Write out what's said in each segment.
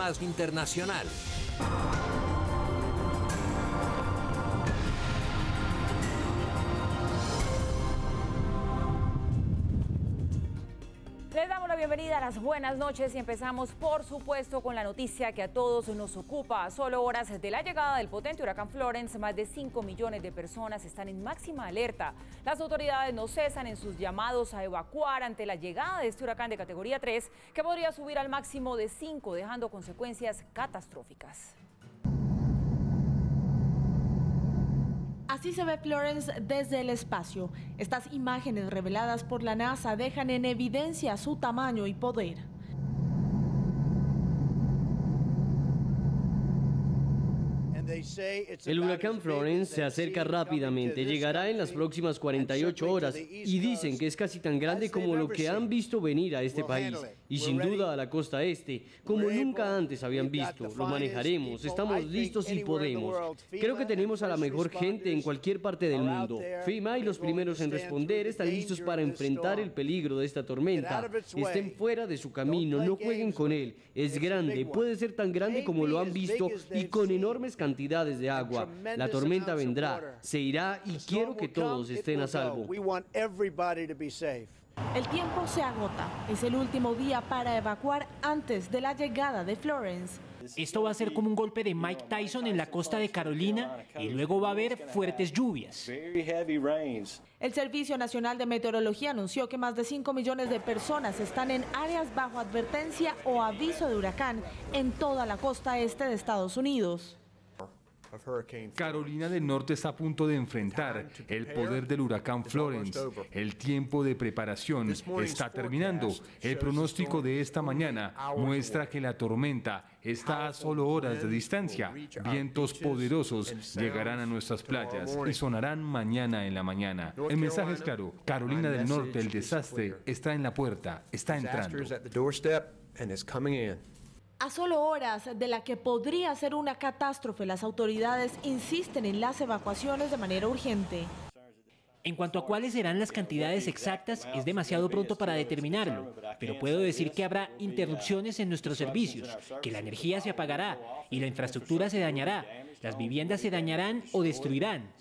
más internacional. Les damos la bienvenida a las buenas noches y empezamos, por supuesto, con la noticia que a todos nos ocupa. A solo horas de la llegada del potente huracán Florence, más de 5 millones de personas están en máxima alerta. Las autoridades no cesan en sus llamados a evacuar ante la llegada de este huracán de categoría 3, que podría subir al máximo de 5, dejando consecuencias catastróficas. Así se ve Florence desde el espacio. Estas imágenes reveladas por la NASA dejan en evidencia su tamaño y poder. El huracán Florence se acerca rápidamente, llegará en las próximas 48 horas y dicen que es casi tan grande como lo que han visto venir a este país y sin duda a la costa este, como nunca antes habían visto. Lo manejaremos, estamos listos y podemos. Creo que tenemos a la mejor gente en cualquier parte del mundo. FEMA y los primeros en responder están listos para enfrentar el peligro de esta tormenta. Estén fuera de su camino, no jueguen con él. Es grande, puede ser tan grande como lo han visto y con enormes cantidades de agua. La tormenta vendrá, se irá y quiero que todos estén a salvo. El tiempo se agota. Es el último día para evacuar antes de la llegada de Florence. Esto va a ser como un golpe de Mike Tyson en la costa de Carolina y luego va a haber fuertes lluvias. El Servicio Nacional de Meteorología anunció que más de 5 millones de personas están en áreas bajo advertencia o aviso de huracán en toda la costa este de Estados Unidos. Carolina del Norte está a punto de enfrentar el poder del huracán Florence. El tiempo de preparación está terminando. El pronóstico de esta mañana muestra que la tormenta está a solo horas de distancia. Vientos poderosos llegarán a nuestras playas y sonarán mañana en la mañana. El mensaje es claro. Carolina del Norte, el desastre está en la puerta, está entrando. A solo horas de la que podría ser una catástrofe, las autoridades insisten en las evacuaciones de manera urgente. En cuanto a cuáles serán las cantidades exactas, es demasiado pronto para determinarlo, pero puedo decir que habrá interrupciones en nuestros servicios, que la energía se apagará y la infraestructura se dañará, las viviendas se dañarán o destruirán.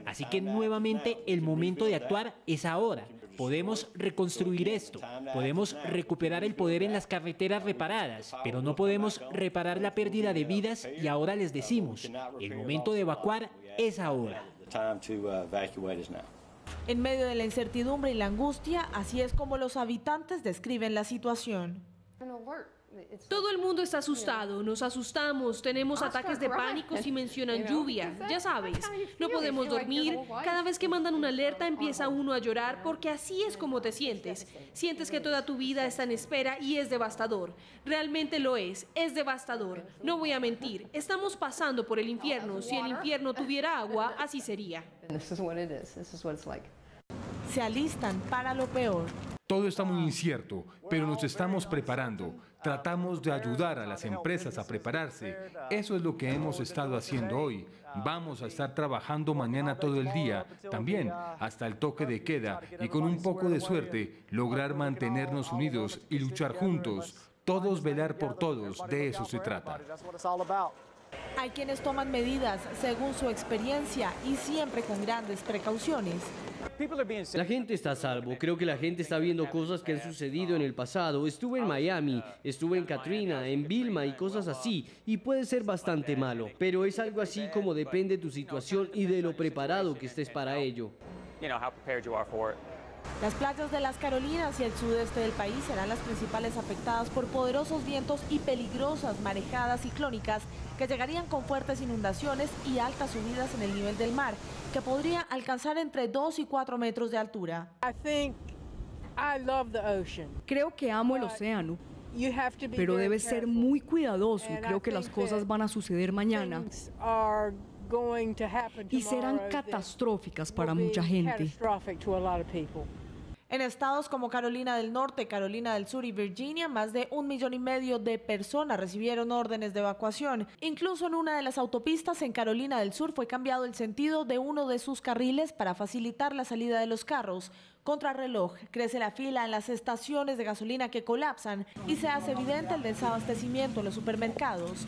Así que nuevamente el momento de actuar es ahora. Podemos reconstruir esto, podemos recuperar el poder en las carreteras reparadas, pero no podemos reparar la pérdida de vidas y ahora les decimos, el momento de evacuar es ahora. En medio de la incertidumbre y la angustia, así es como los habitantes describen la situación. Todo el mundo está asustado, nos asustamos, tenemos ataques de pánico si mencionan lluvia, ya sabes, no podemos dormir, cada vez que mandan una alerta empieza uno a llorar porque así es como te sientes. Sientes que toda tu vida está en espera y es devastador, realmente lo es devastador, no voy a mentir, estamos pasando por el infierno, si el infierno tuviera agua, así sería. Se alistan para lo peor. Todo está muy incierto, pero nos estamos preparando. Tratamos de ayudar a las empresas a prepararse. Eso es lo que hemos estado haciendo hoy. Vamos a estar trabajando mañana todo el día, también hasta el toque de queda, y con un poco de suerte, lograr mantenernos unidos y luchar juntos. Todos velar por todos, de eso se trata. Hay quienes toman medidas según su experiencia y siempre con grandes precauciones. La gente está a salvo, creo que la gente está viendo cosas que han sucedido en el pasado. Estuve en Miami, estuve en Katrina, en Vilma y cosas así, y puede ser bastante malo, pero es algo así como depende de tu situación y de lo preparado que estés para ello. Las playas de las Carolinas y el sudeste del país serán las principales afectadas por poderosos vientos y peligrosas marejadas ciclónicas que llegarían con fuertes inundaciones y altas subidas en el nivel del mar, que podría alcanzar entre 2 y 4 metros de altura. Creo que amo el océano, pero debes ser muy cuidadoso. Creo que las cosas van a suceder mañana y serán catastróficas para mucha gente. En estados como Carolina del Norte, Carolina del Sur y Virginia, más de 1,5 millones de personas recibieron órdenes de evacuación. Incluso en una de las autopistas en Carolina del Sur fue cambiado el sentido de uno de sus carriles para facilitar la salida de los carros. Contrarreloj, crece la fila en las estaciones de gasolina que colapsan y se hace evidente el desabastecimiento en los supermercados.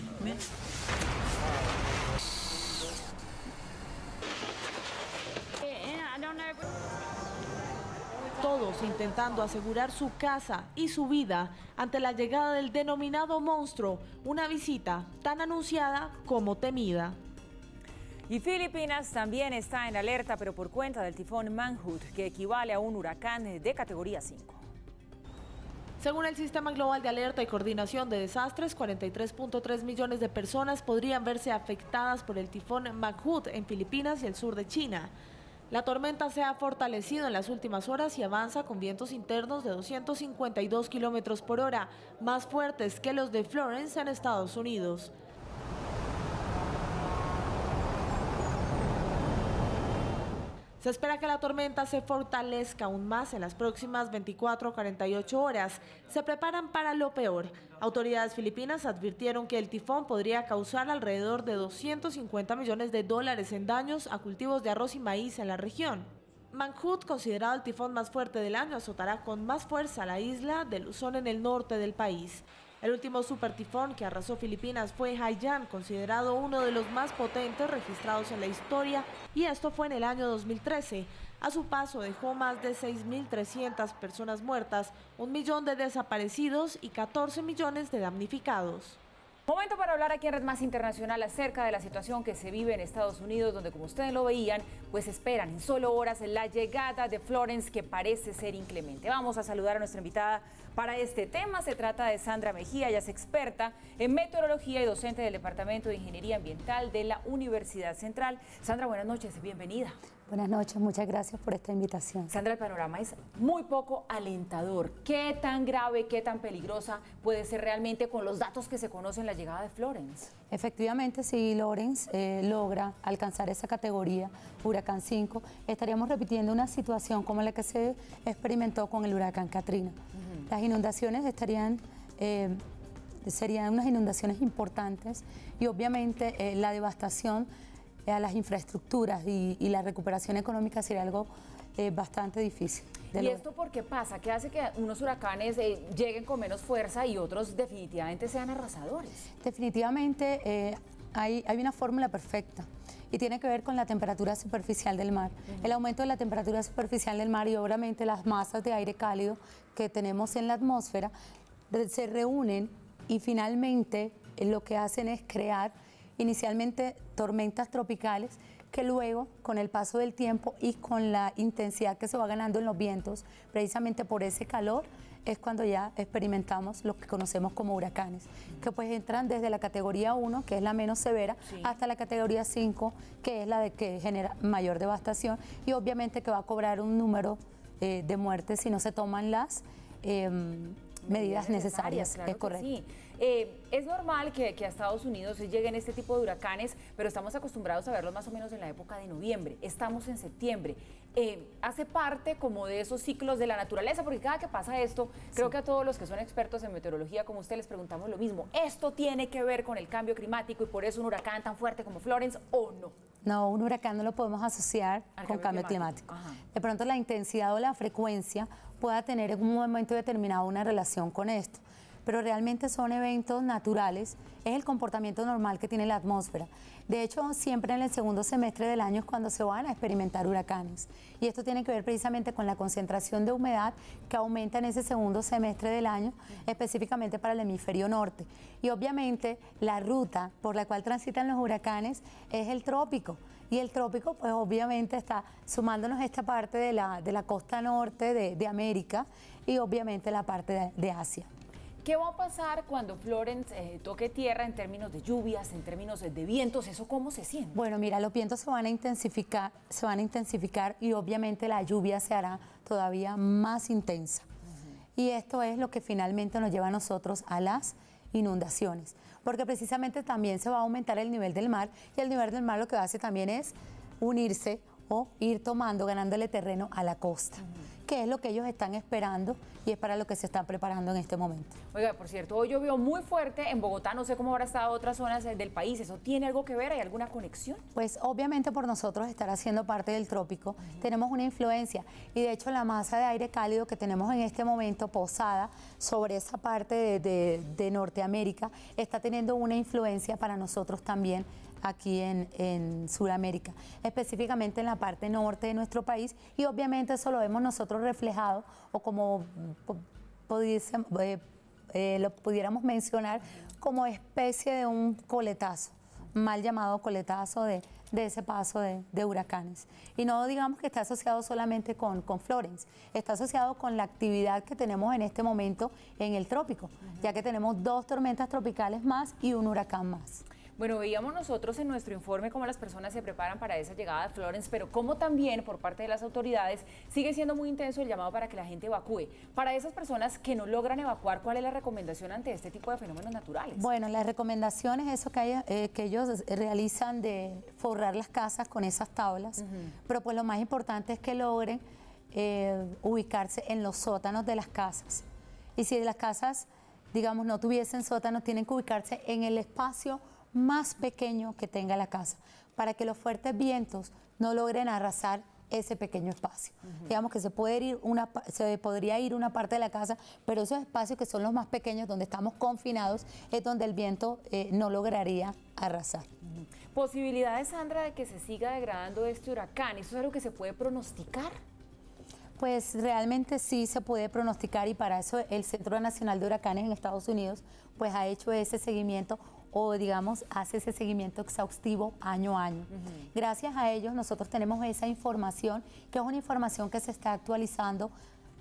Todos intentando asegurar su casa y su vida ante la llegada del denominado monstruo, una visita tan anunciada como temida. Y Filipinas también está en alerta, pero por cuenta del tifón Mangkhut, que equivale a un huracán de categoría 5. Según el Sistema Global de Alerta y Coordinación de Desastres, 43.3 millones de personas podrían verse afectadas por el tifón Mangkhut en Filipinas y el sur de China. La tormenta se ha fortalecido en las últimas horas y avanza con vientos internos de 252 kilómetros por hora, más fuertes que los de Florence en Estados Unidos. Se espera que la tormenta se fortalezca aún más en las próximas 24 a 48 horas. Se preparan para lo peor. Autoridades filipinas advirtieron que el tifón podría causar alrededor de 250 millones de dólares en daños a cultivos de arroz y maíz en la región. Mangkhut, considerado el tifón más fuerte del año, azotará con más fuerza la isla de Luzón en el norte del país. El último supertifón que arrasó Filipinas fue Haiyan, considerado uno de los más potentes registrados en la historia, y esto fue en el año 2013. A su paso dejó más de 6.300 personas muertas, 1 millón de desaparecidos y 14 millones de damnificados. Momento para hablar aquí en Red Más Internacional acerca de la situación que se vive en Estados Unidos, donde, como ustedes lo veían, pues esperan en solo horas la llegada de Florence, que parece ser inclemente. Vamos a saludar a nuestra invitada para este tema. Se trata de Sandra Mejía, ella es experta en meteorología y docente del Departamento de Ingeniería Ambiental de la Universidad Central. Sandra, buenas noches, bienvenida. Buenas noches, muchas gracias por esta invitación. Sandra, el panorama es muy poco alentador. ¿Qué tan grave, qué tan peligrosa puede ser realmente con los datos que se conocen la llegada de Florence? Efectivamente, si Florence logra alcanzar esa categoría, huracán 5, estaríamos repitiendo una situación como la que se experimentó con el huracán Katrina. Las inundaciones serían unas inundaciones importantes y obviamente la devastación a las infraestructuras y la recuperación económica sería algo bastante difícil. ¿Y esto por qué pasa? ¿Qué hace que unos huracanes lleguen con menos fuerza y otros definitivamente sean arrasadores? Definitivamente hay una fórmula perfecta y tiene que ver con la temperatura superficial del mar. El aumento de la temperatura superficial del mar y obviamente las masas de aire cálido que tenemos en la atmósfera se reúnen y finalmente lo que hacen es crear inicialmente tormentas tropicales que luego, con el paso del tiempo y con la intensidad que se va ganando en los vientos, precisamente por ese calor, es cuando ya experimentamos lo que conocemos como huracanes, que pues entran desde la categoría 1, que es la menos severa, hasta la categoría 5, que es la de que genera mayor devastación y obviamente que va a cobrar un número de muertes si no se toman las medidas necesarias. Claro, es correcto. Sí. Es normal que a Estados Unidos lleguen este tipo de huracanes, pero estamos acostumbrados a verlos más o menos en la época de noviembre. Estamos en septiembre. Hace parte como de esos ciclos de la naturaleza, porque cada que pasa esto, creo que a todos los que son expertos en meteorología como usted les preguntamos lo mismo. ¿Esto tiene que ver con el cambio climático y por eso un huracán tan fuerte como Florence o no? No, un huracán no lo podemos asociar con cambio climático. De pronto la intensidad o la frecuencia pueda tener en un momento determinado una relación con esto, pero realmente son eventos naturales, es el comportamiento normal que tiene la atmósfera. De hecho, siempre en el segundo semestre del año es cuando se van a experimentar huracanes. Y esto tiene que ver precisamente con la concentración de humedad que aumenta en ese segundo semestre del año, específicamente para el hemisferio norte. Y obviamente la ruta por la cual transitan los huracanes es el trópico. Y el trópico, pues obviamente está sumándonos esta parte de la costa norte de América y obviamente la parte de Asia. ¿Qué va a pasar cuando Florence toque tierra en términos de lluvias, en términos de vientos? ¿Eso cómo se siente? Bueno, mira, los vientos se van a intensificar y obviamente la lluvia se hará todavía más intensa. Y esto es lo que finalmente nos lleva a nosotros a las inundaciones, porque precisamente también se va a aumentar el nivel del mar y el nivel del mar lo que hace también es unirse o ir ganándole terreno a la costa, que es lo que ellos están esperando y es para lo que se están preparando en este momento. Oiga, por cierto, hoy llovió muy fuerte en Bogotá, no sé cómo habrá estado otras zonas del país, ¿eso tiene algo que ver? ¿Hay alguna conexión? Pues obviamente por nosotros estar haciendo parte del trópico, tenemos una influencia y de hecho la masa de aire cálido que tenemos en este momento posada sobre esa parte de Norteamérica está teniendo una influencia para nosotros también aquí en Sudamérica, específicamente en la parte norte de nuestro país y obviamente eso lo vemos nosotros reflejado o como lo pudiéramos mencionar como especie de un coletazo, mal llamado coletazo de ese paso de huracanes. Y no digamos que está asociado solamente con Florence, está asociado con la actividad que tenemos en este momento en el trópico, ya que tenemos 2 tormentas tropicales más y un huracán más. Bueno, veíamos nosotros en nuestro informe cómo las personas se preparan para esa llegada de Florence, pero cómo también por parte de las autoridades sigue siendo muy intenso el llamado para que la gente evacúe. Para esas personas que no logran evacuar, ¿cuál es la recomendación ante este tipo de fenómenos naturales? Bueno, la recomendación es eso que ellos realizan de forrar las casas con esas tablas, pero pues lo más importante es que logren ubicarse en los sótanos de las casas. Y si las casas, digamos, no tuviesen sótanos, tienen que ubicarse en el espacio más pequeño que tenga la casa, para que los fuertes vientos no logren arrasar ese pequeño espacio. Digamos que se podría ir una parte de la casa, pero esos espacios que son los más pequeños, donde estamos confinados, es donde el viento no lograría arrasar. ¿Posibilidades, Sandra, de que se siga degradando este huracán? ¿Eso es algo que se puede pronosticar? Pues realmente sí se puede pronosticar y para eso el Centro Nacional de Huracanes en Estados Unidos pues ha hecho ese seguimiento o digamos hace ese seguimiento exhaustivo año a año. Gracias a ellos nosotros tenemos esa información que es una información que se está actualizando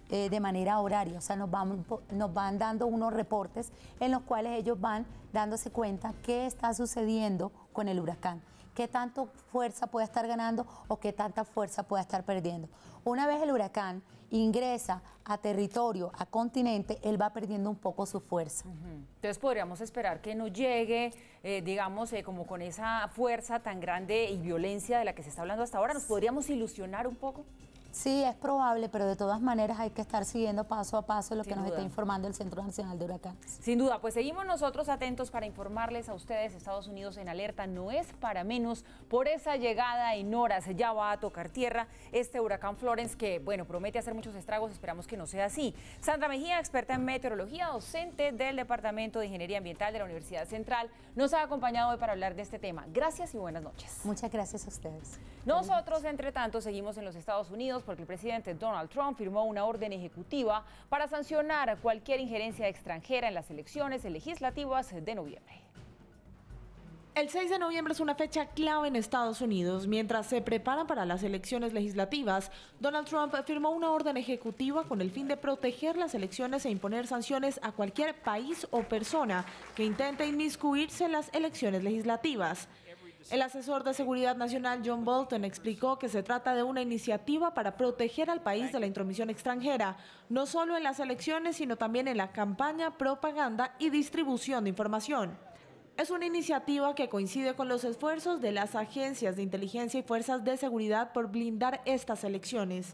de manera horaria, o sea nos van dando unos reportes en los cuales ellos van dándose cuenta qué está sucediendo con el huracán, qué tanto fuerza puede estar ganando o qué tanta fuerza puede estar perdiendo. Una vez el huracán ingresa a territorio, a continente, él va perdiendo un poco su fuerza. Entonces podríamos esperar que no llegue, digamos, como con esa fuerza tan grande y violencia de la que se está hablando hasta ahora. ¿Nos podríamos ilusionar un poco? Sí, es probable, pero de todas maneras hay que estar siguiendo paso a paso lo que nos está informando el Centro Nacional de Huracanes. Sin duda, pues seguimos nosotros atentos para informarles a ustedes. Estados Unidos en alerta, no es para menos por esa llegada en horas. Ya va a tocar tierra este huracán Florence que, bueno, promete hacer muchos estragos, esperamos que no sea así. Sandra Mejía, experta en meteorología, docente del Departamento de Ingeniería Ambiental de la Universidad Central, nos ha acompañado hoy para hablar de este tema. Gracias y buenas noches. Muchas gracias a ustedes. Nosotros, entre tanto, seguimos en los Estados Unidos porque el presidente Donald Trump firmó una orden ejecutiva para sancionar cualquier injerencia extranjera en las elecciones legislativas de noviembre. El 6 de noviembre es una fecha clave en Estados Unidos. Mientras se preparan para las elecciones legislativas, Donald Trump firmó una orden ejecutiva con el fin de proteger las elecciones e imponer sanciones a cualquier país o persona que intente inmiscuirse en las elecciones legislativas. El asesor de Seguridad Nacional John Bolton explicó que se trata de una iniciativa para proteger al país de la intromisión extranjera, no solo en las elecciones, sino también en la campaña, propaganda y distribución de información. Es una iniciativa que coincide con los esfuerzos de las agencias de inteligencia y fuerzas de seguridad por blindar estas elecciones.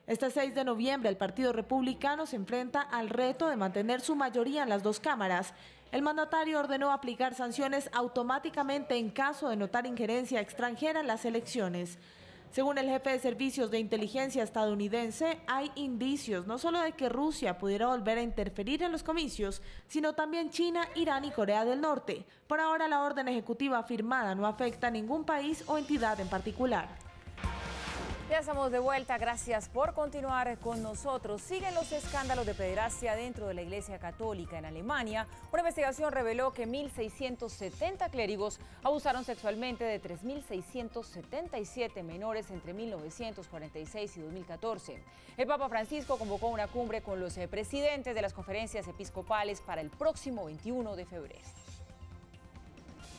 Este 6 de noviembre, el Partido Republicano se enfrenta al reto de mantener su mayoría en las 2 cámaras. El mandatario ordenó aplicar sanciones automáticamente en caso de notar injerencia extranjera en las elecciones. Según el jefe de servicios de inteligencia estadounidense, hay indicios no solo de que Rusia pudiera volver a interferir en los comicios, sino también China, Irán y Corea del Norte. Por ahora, la orden ejecutiva firmada no afecta a ningún país o entidad en particular. Ya estamos de vuelta, gracias por continuar con nosotros. Siguen los escándalos de pederastia dentro de la Iglesia Católica en Alemania. Una investigación reveló que 1.670 clérigos abusaron sexualmente de 3.677 menores entre 1946 y 2014. El Papa Francisco convocó una cumbre con los presidentes de las conferencias episcopales para el próximo 21 de febrero.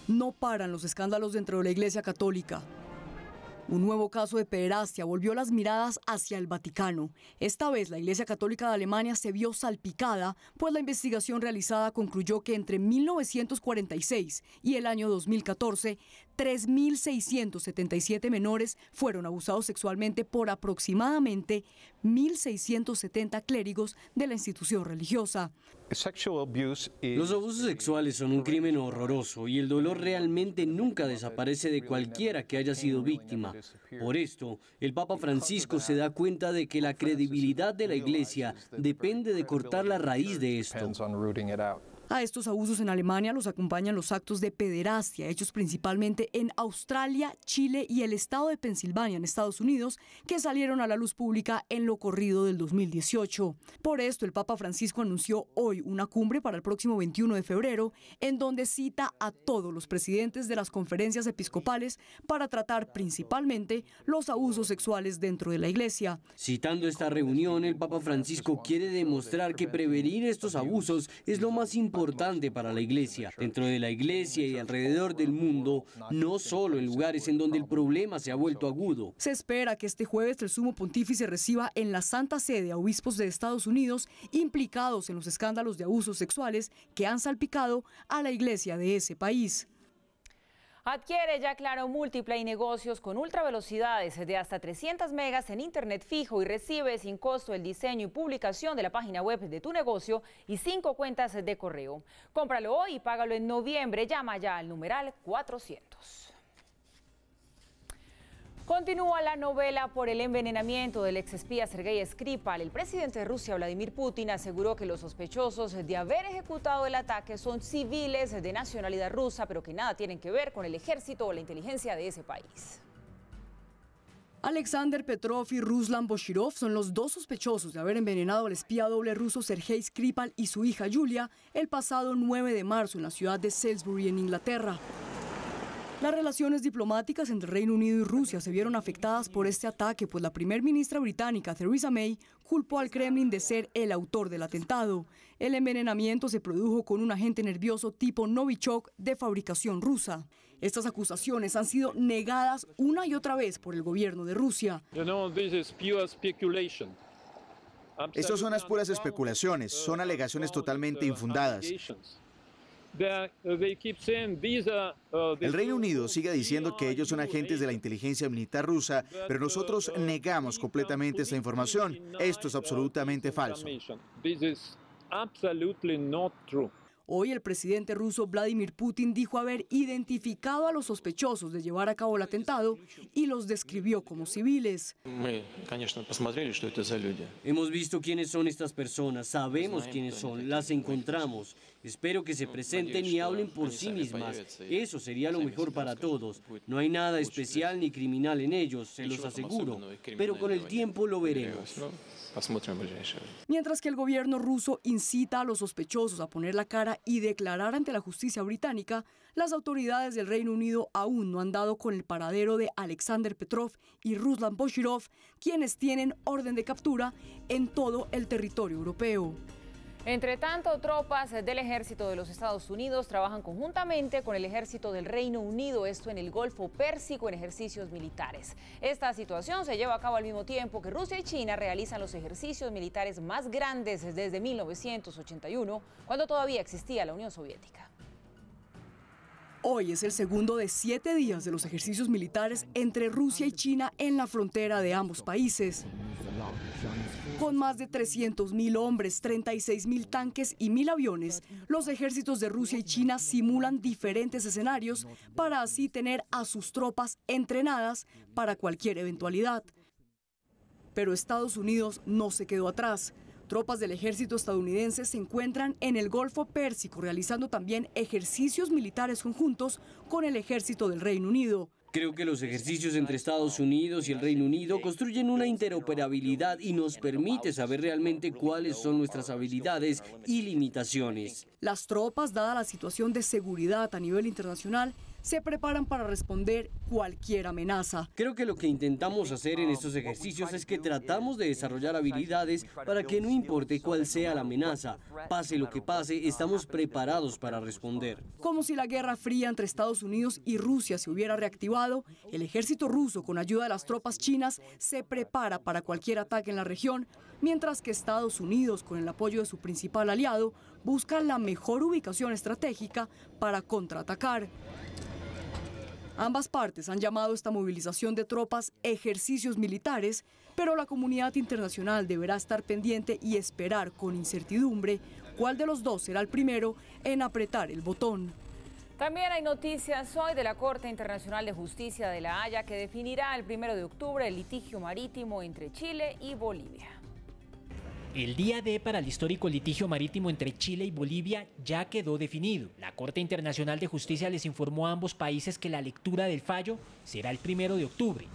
No paran los escándalos dentro de la Iglesia Católica. Un nuevo caso de pederastia volvió las miradas hacia el Vaticano. Esta vez la Iglesia Católica de Alemania se vio salpicada, pues la investigación realizada concluyó que entre 1946 y el año 2014, 3.677 menores fueron abusados sexualmente por aproximadamente 1.670 clérigos de la institución religiosa. Los abusos sexuales son un crimen horroroso y el dolor realmente nunca desaparece de cualquiera que haya sido víctima. Por esto, el Papa Francisco se da cuenta de que la credibilidad de la Iglesia depende de cortar la raíz de esto. A estos abusos en Alemania los acompañan los actos de pederastia, hechos principalmente en Australia, Chile y el estado de Pensilvania en Estados Unidos, que salieron a la luz pública en lo corrido del 2018. Por esto, el Papa Francisco anunció hoy una cumbre para el próximo 21 de febrero, en donde cita a todos los presidentes de las conferencias episcopales para tratar principalmente los abusos sexuales dentro de la Iglesia. Citando esta reunión, el Papa Francisco quiere demostrar que prevenir estos abusos es lo más importante para la Iglesia, dentro de la Iglesia y alrededor del mundo, no solo en lugares en donde el problema se ha vuelto agudo. Se espera que este jueves el Sumo Pontífice reciba en la Santa Sede a obispos de Estados Unidos implicados en los escándalos de abusos sexuales que han salpicado a la Iglesia de ese país. Adquiere ya Claro Multiply negocios con ultravelocidades de hasta 300 megas en internet fijo y recibe sin costo el diseño y publicación de la página web de tu negocio y 5 cuentas de correo. Cómpralo hoy y págalo en noviembre. Llama ya al numeral 400. Continúa la novela por el envenenamiento del exespía Sergei Skripal. El presidente de Rusia, Vladimir Putin, aseguró que los sospechosos de haber ejecutado el ataque son civiles de nacionalidad rusa, pero que nada tienen que ver con el ejército o la inteligencia de ese país. Alexander Petrov y Ruslan Boshirov son los dos sospechosos de haber envenenado al espía doble ruso Sergei Skripal y su hija Yulia el pasado 9 de marzo en la ciudad de Salisbury, en Inglaterra. Las relaciones diplomáticas entre Reino Unido y Rusia se vieron afectadas por este ataque, pues la primer ministra británica, Theresa May, culpó al Kremlin de ser el autor del atentado. El envenenamiento se produjo con un agente nervioso tipo Novichok de fabricación rusa. Estas acusaciones han sido negadas una y otra vez por el gobierno de Rusia. Estas son las puras especulaciones, son alegaciones totalmente infundadas. El Reino Unido sigue diciendo que ellos son agentes de la inteligencia militar rusa, pero nosotros negamos completamente esta información. Esto es absolutamente falso. Hoy el presidente ruso Vladimir Putin dijo haber identificado a los sospechosos de llevar a cabo el atentado y los describió como civiles. Hemos visto quiénes son estas personas, sabemos quiénes son, las encontramos. Espero que se presenten y hablen por sí mismas. Eso sería lo mejor para todos. No hay nada especial ni criminal en ellos, se los aseguro. Pero con el tiempo lo veremos. Mientras que el gobierno ruso incita a los sospechosos a poner la cara y declarar ante la justicia británica, las autoridades del Reino Unido aún no han dado con el paradero de Alexander Petrov y Ruslan Boshirov, quienes tienen orden de captura en todo el territorio europeo. Entre tanto, tropas del ejército de los Estados Unidos trabajan conjuntamente con el ejército del Reino Unido, esto en el Golfo Pérsico, en ejercicios militares. Esta situación se lleva a cabo al mismo tiempo que Rusia y China realizan los ejercicios militares más grandes desde 1981, cuando todavía existía la Unión Soviética. Hoy es el segundo de 7 días de los ejercicios militares entre Rusia y China en la frontera de ambos países. Con más de 300.000 hombres, 36.000 tanques y 1.000 aviones, los ejércitos de Rusia y China simulan diferentes escenarios para así tener a sus tropas entrenadas para cualquier eventualidad. Pero Estados Unidos no se quedó atrás. Tropas del ejército estadounidense se encuentran en el Golfo Pérsico realizando también ejercicios militares conjuntos con el ejército del Reino Unido. Creo que los ejercicios entre Estados Unidos y el Reino Unido construyen una interoperabilidad y nos permite saber realmente cuáles son nuestras habilidades y limitaciones. Las tropas, dada la situación de seguridad a nivel internacional, se preparan para responder cualquier amenaza. Creo que lo que intentamos hacer en estos ejercicios es que tratamos de desarrollar habilidades para que no importe cuál sea la amenaza, pase lo que pase, estamos preparados para responder. Como si la Guerra Fría entre Estados Unidos y Rusia se hubiera reactivado, el ejército ruso, con ayuda de las tropas chinas, se prepara para cualquier ataque en la región, mientras que Estados Unidos, con el apoyo de su principal aliado, busca la mejor ubicación estratégica para contraatacar. Ambas partes han llamado esta movilización de tropas ejercicios militares, pero la comunidad internacional deberá estar pendiente y esperar con incertidumbre cuál de los dos será el primero en apretar el botón. También hay noticias hoy de la Corte Internacional de Justicia de La Haya que definirá el 1 de octubre el litigio marítimo entre Chile y Bolivia. El día D para el histórico litigio marítimo entre Chile y Bolivia ya quedó definido. La Corte Internacional de Justicia les informó a ambos países que la lectura del fallo será el 1 de octubre.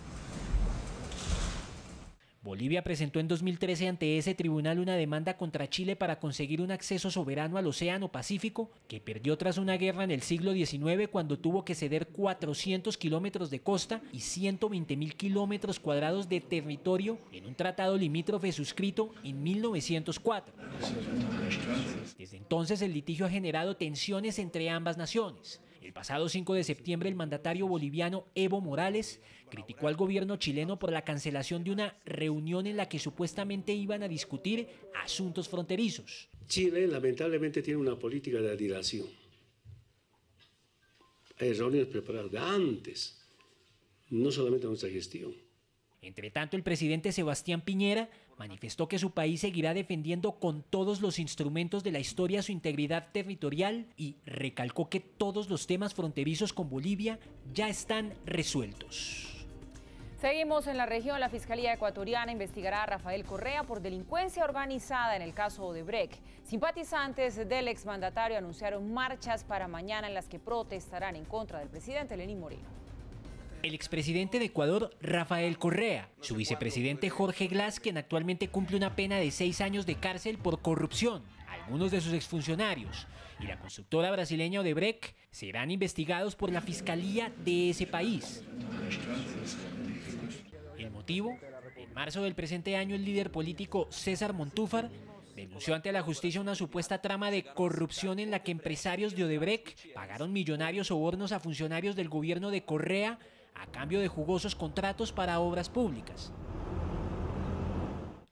Bolivia presentó en 2013 ante ese tribunal una demanda contra Chile para conseguir un acceso soberano al Océano Pacífico que perdió tras una guerra en el siglo XIX cuando tuvo que ceder 400 kilómetros de costa y 120.000 kilómetros cuadrados de territorio en un tratado limítrofe suscrito en 1904. Desde entonces el litigio ha generado tensiones entre ambas naciones. El pasado 5 de septiembre el mandatario boliviano Evo Morales criticó al gobierno chileno por la cancelación de una reunión en la que supuestamente iban a discutir asuntos fronterizos. Chile lamentablemente tiene una política de dilación. Hay reuniones preparadas de antes, no solamente nuestra gestión. Entre tanto, el presidente Sebastián Piñera manifestó que su país seguirá defendiendo con todos los instrumentos de la historia su integridad territorial y recalcó que todos los temas fronterizos con Bolivia ya están resueltos. Seguimos en la región. La Fiscalía Ecuatoriana investigará a Rafael Correa por delincuencia organizada en el caso Odebrecht. Simpatizantes del exmandatario anunciaron marchas para mañana en las que protestarán en contra del presidente Lenín Moreno. El expresidente de Ecuador, Rafael Correa, su vicepresidente Jorge Glass, quien actualmente cumple una pena de 6 años de cárcel por corrupción, algunos de sus exfuncionarios, y la constructora brasileña Odebrecht serán investigados por la Fiscalía de ese país. El motivo: en marzo del presente año el líder político César Montúfar denunció ante la justicia una supuesta trama de corrupción en la que empresarios de Odebrecht pagaron millonarios sobornos a funcionarios del gobierno de Correa a cambio de jugosos contratos para obras públicas.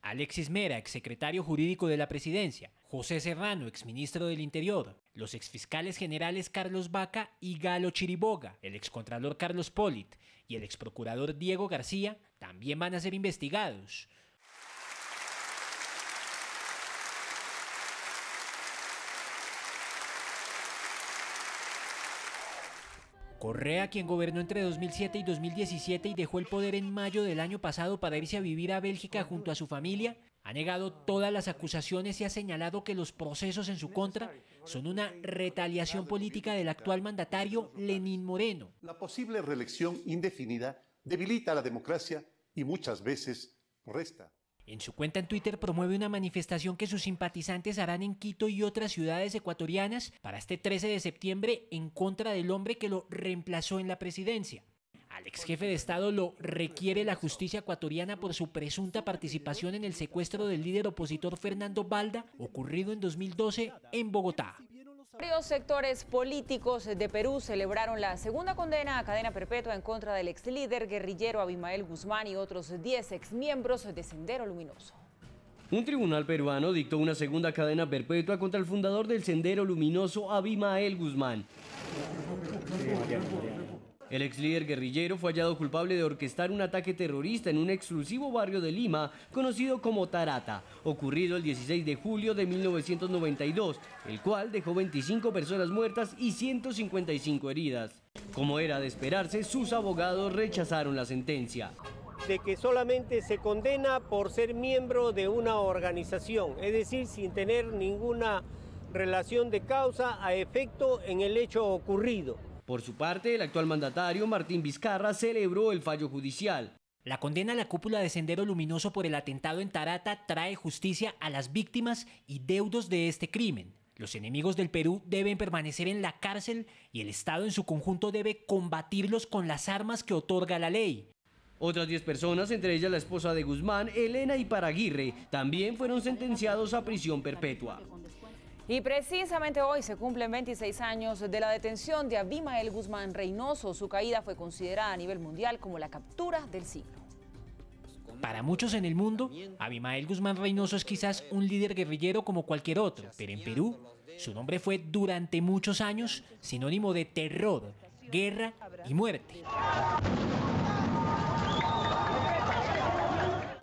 Alexis Mera, exsecretario jurídico de la presidencia, José Serrano, exministro del Interior, los exfiscales generales Carlos Vaca y Galo Chiriboga, el excontralor Carlos Polit y el exprocurador Diego García también van a ser investigados. Correa, quien gobernó entre 2007 y 2017 y dejó el poder en mayo del año pasado para irse a vivir a Bélgica junto a su familia, ha negado todas las acusaciones y ha señalado que los procesos en su contra son una retaliación política del actual mandatario Lenín Moreno. La posible reelección indefinida debilita la democracia y muchas veces resta. En su cuenta en Twitter promueve una manifestación que sus simpatizantes harán en Quito y otras ciudades ecuatorianas para este 13 de septiembre en contra del hombre que lo reemplazó en la presidencia. Al ex jefe de Estado lo requiere la justicia ecuatoriana por su presunta participación en el secuestro del líder opositor Fernando Balda, ocurrido en 2012 en Bogotá. Varios sectores políticos de Perú celebraron la segunda condena a cadena perpetua en contra del ex líder guerrillero Abimael Guzmán y otros 10 exmiembros de Sendero Luminoso. Un tribunal peruano dictó una segunda cadena perpetua contra el fundador del Sendero Luminoso, Abimael Guzmán. El ex líder guerrillero fue hallado culpable de orquestar un ataque terrorista en un exclusivo barrio de Lima, conocido como Tarata, ocurrido el 16 de julio de 1992, el cual dejó 25 personas muertas y 155 heridas. Como era de esperarse, sus abogados rechazaron la sentencia. De que solamente se condena por ser miembro de una organización, es decir, sin tener ninguna relación de causa a efecto en el hecho ocurrido. Por su parte, el actual mandatario, Martín Vizcarra, celebró el fallo judicial. La condena a la cúpula de Sendero Luminoso por el atentado en Tarata trae justicia a las víctimas y deudos de este crimen. Los enemigos del Perú deben permanecer en la cárcel y el Estado en su conjunto debe combatirlos con las armas que otorga la ley. Otras 10 personas, entre ellas la esposa de Guzmán, Elena Iparaguirre, también fueron sentenciados a prisión perpetua. Y precisamente hoy se cumplen 26 años de la detención de Abimael Guzmán Reynoso. Su caída fue considerada a nivel mundial como la captura del siglo. Para muchos en el mundo, Abimael Guzmán Reynoso es quizás un líder guerrillero como cualquier otro, pero en Perú, su nombre fue durante muchos años sinónimo de terror, guerra y muerte.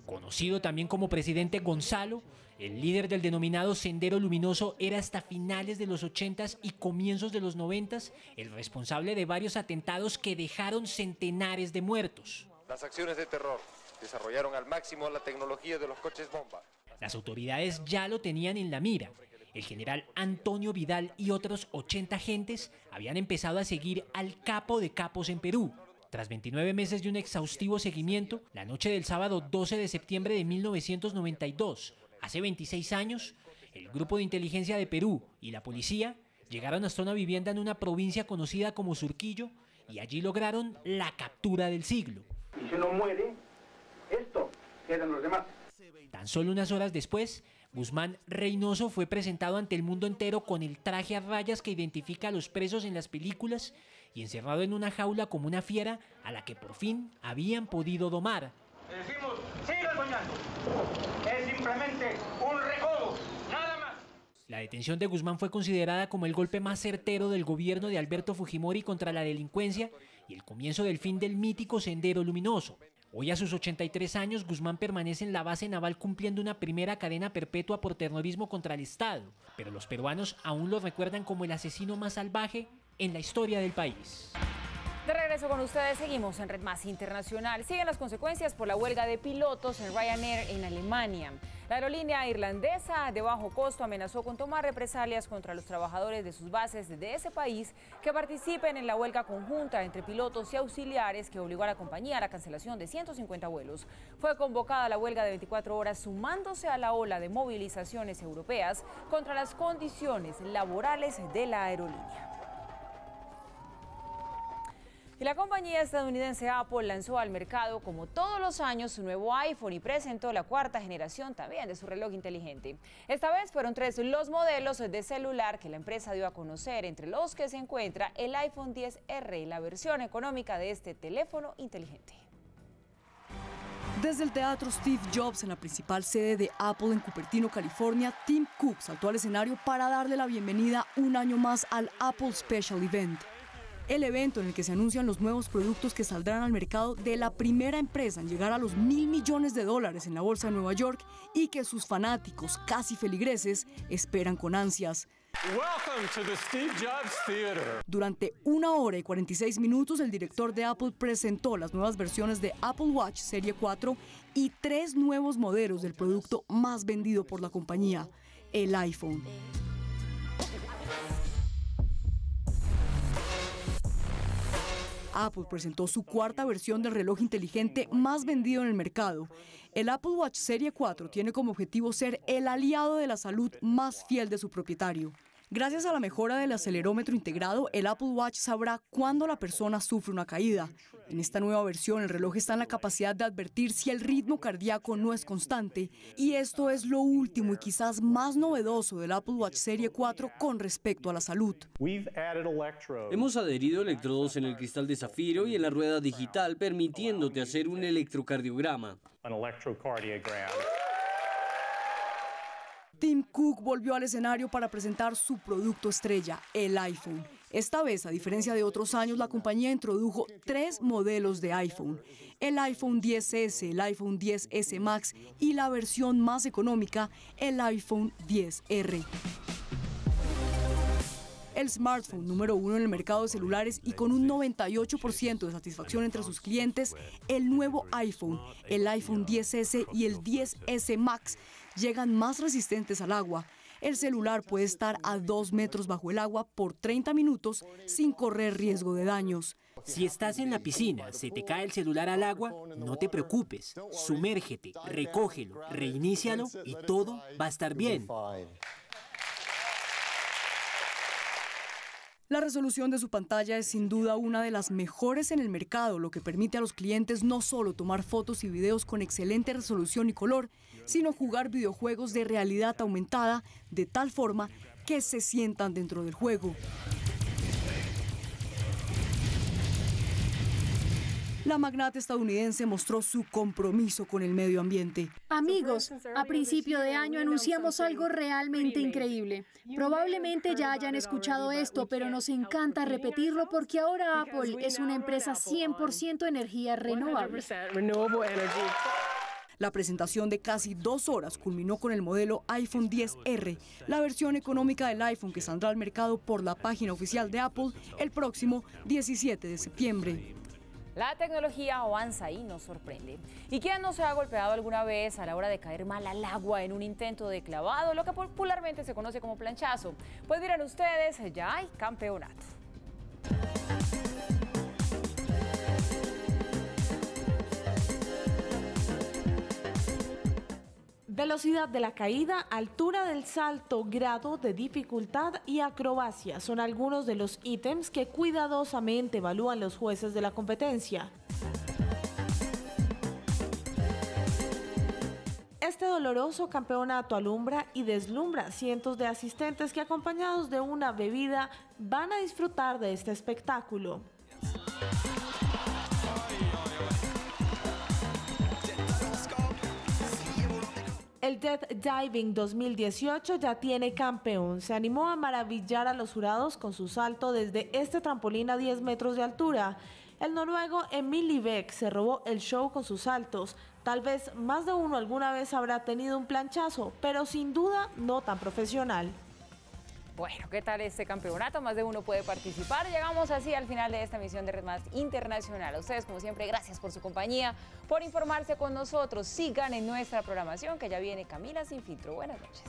Conocido también como presidente Gonzalo, el líder del denominado Sendero Luminoso era hasta finales de los 80s y comienzos de los 90s el responsable de varios atentados que dejaron centenares de muertos. Las acciones de terror desarrollaron al máximo la tecnología de los coches bomba. Las autoridades ya lo tenían en la mira. El general Antonio Vidal y otros 80 agentes habían empezado a seguir al capo de capos en Perú. Tras 29 meses de un exhaustivo seguimiento, la noche del sábado 12 de septiembre de 1992, hace 26 años, el Grupo de Inteligencia de Perú y la policía llegaron hasta una vivienda en una provincia conocida como Surquillo y allí lograron la captura del siglo. Y si uno muere, esto quedan los demás. Tan solo unas horas después, Guzmán Reynoso fue presentado ante el mundo entero con el traje a rayas que identifica a los presos en las películas y encerrado en una jaula como una fiera a la que por fin habían podido domar. Le decimos, sigan soñando. Es simplemente un recodo, nada más. La detención de Guzmán fue considerada como el golpe más certero del gobierno de Alberto Fujimori contra la delincuencia y el comienzo del fin del mítico Sendero Luminoso. Hoy, a sus 83 años, Guzmán permanece en la base naval cumpliendo una primera cadena perpetua por terrorismo contra el Estado, pero los peruanos aún lo recuerdan como el asesino más salvaje en la historia del país. De regreso con ustedes, seguimos en Red Más Internacional. Siguen las consecuencias por la huelga de pilotos en Ryanair en Alemania. La aerolínea irlandesa de bajo costo amenazó con tomar represalias contra los trabajadores de sus bases de ese país que participen en la huelga conjunta entre pilotos y auxiliares que obligó a la compañía a la cancelación de 150 vuelos. Fue convocada la huelga de 24 horas sumándose a la ola de movilizaciones europeas contra las condiciones laborales de la aerolínea. Y la compañía estadounidense Apple lanzó al mercado, como todos los años, su nuevo iPhone y presentó la cuarta generación también de su reloj inteligente. Esta vez fueron 3 los modelos de celular que la empresa dio a conocer, entre los que se encuentra el iPhone XR, la versión económica de este teléfono inteligente. Desde el teatro Steve Jobs en la principal sede de Apple en Cupertino, California, Tim Cook saltó al escenario para darle la bienvenida un año más al Apple Special Event. El evento en el que se anuncian los nuevos productos que saldrán al mercado de la primera empresa en llegar a los $1.000 millones en la bolsa de Nueva York y que sus fanáticos, casi feligreses, esperan con ansias. Durante 1 hora y 46 minutos, el director de Apple presentó las nuevas versiones de Apple Watch Serie 4 y 3 nuevos modelos del producto más vendido por la compañía, el iPhone. Apple presentó su cuarta versión del reloj inteligente más vendido en el mercado. El Apple Watch Serie 4 tiene como objetivo ser el aliado de la salud más fiel de su propietario. Gracias a la mejora del acelerómetro integrado, el Apple Watch sabrá cuándo la persona sufre una caída. En esta nueva versión, el reloj está en la capacidad de advertir si el ritmo cardíaco no es constante. Y esto es lo último y quizás más novedoso del Apple Watch Serie 4 con respecto a la salud. Hemos adherido electrodos en el cristal de zafiro y en la rueda digital, permitiéndote hacer un electrocardiograma. Tim Cook volvió al escenario para presentar su producto estrella, el iPhone. Esta vez, a diferencia de otros años, la compañía introdujo 3 modelos de iPhone: el iPhone XS, el iPhone XS Max y la versión más económica, el iPhone XR. El smartphone número 1 en el mercado de celulares y con un 98% de satisfacción entre sus clientes, el nuevo iPhone, el iPhone XS y el XS Max llegan más resistentes al agua. El celular puede estar a 2 metros bajo el agua por 30 minutos sin correr riesgo de daños. Si estás en la piscina, se te cae el celular al agua, no te preocupes, sumérgete, recógelo, reinícialo y todo va a estar bien. La resolución de su pantalla es sin duda una de las mejores en el mercado, lo que permite a los clientes no solo tomar fotos y videos con excelente resolución y color, sino jugar videojuegos de realidad aumentada de tal forma que se sientan dentro del juego. La magnate estadounidense mostró su compromiso con el medio ambiente. Amigos, a principio de año anunciamos algo realmente increíble. Probablemente ya hayan escuchado esto, pero nos encanta repetirlo porque ahora Apple es una empresa 100% energía renovable. La presentación de casi 2 horas culminó con el modelo iPhone XR, la versión económica del iPhone que saldrá al mercado por la página oficial de Apple el próximo 17 de septiembre. La tecnología avanza y nos sorprende. ¿Y quién no se ha golpeado alguna vez a la hora de caer mal al agua en un intento de clavado, lo que popularmente se conoce como planchazo? Pues miren ustedes, ya hay campeonato. Velocidad de la caída, altura del salto, grado de dificultad y acrobacia son algunos de los ítems que cuidadosamente evalúan los jueces de la competencia. Este doloroso campeonato alumbra y deslumbra a cientos de asistentes que, acompañados de una bebida, van a disfrutar de este espectáculo. El Death Diving 2018 ya tiene campeón. Se animó a maravillar a los jurados con su salto desde este trampolín a 10 metros de altura. El noruego Emil Libek se robó el show con sus saltos. Tal vez más de uno alguna vez habrá tenido un planchazo, pero sin duda no tan profesional. Bueno, ¿qué tal este campeonato? Más de uno puede participar. Llegamos así al final de esta emisión de Red Más Internacional. A ustedes, como siempre, gracias por su compañía, por informarse con nosotros. Sigan en nuestra programación, que ya viene Camila Sin Filtro. Buenas noches.